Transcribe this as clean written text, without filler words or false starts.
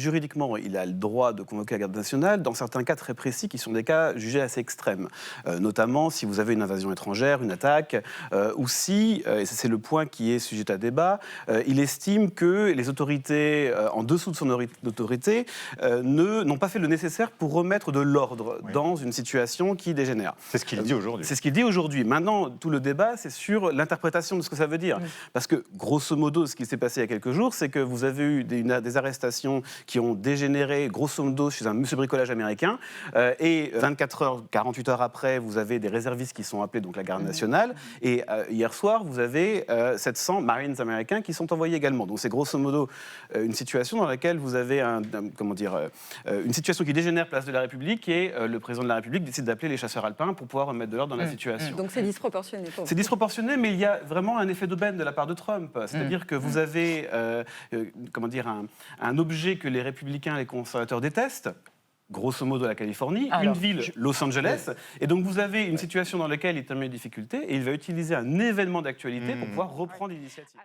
juridiquement, il a le droit de convoquer la garde nationale dans certains cas très précis qui sont des cas jugés assez extrêmes. Notamment si vous avez une invasion étrangère, une attaque, ou si, et c'est le point qui est sujet à débat, il estime que les autorités en dessous de son autorité n'ont pas fait le nécessaire pour remettre de l'ordre dans une situation qui dégénère. C'est ce qu'il dit aujourd'hui. C'est ce qu'il dit aujourd'hui. Maintenant, tout le débat, c'est sur l'interprétation de ce que ça veut dire. Parce que, grosso modo, ce qui s'est passé il y a quelques jours, c'est que vous avez eu des arrestations qui ont dégénéré, grosso modo, chez un monsieur bricolage américain. Et 24 heures, 48 heures après, vous avez des réservistes qui sont appelés, donc la garde nationale. Et hier soir, vous avez 700 Marines américains qui sont envoyés également. Donc c'est grosso modo une situation dans laquelle vous avez une situation qui dégénère place de la République et le président de la République décide d'appeler les chasseurs alpins pour pouvoir remettre de l'ordre dans la situation. Donc c'est disproportionné. C'est disproportionné, mais il y a vraiment un effet d'aubaine de la part de Trump. C'est-à-dire que vous avez un objet que les républicains et les conservateurs détestent, grosso modo la Californie, une ville, Los Angeles, et donc vous avez une situation dans laquelle il est en difficulté et il va utiliser un événement d'actualité pour pouvoir reprendre l'initiative.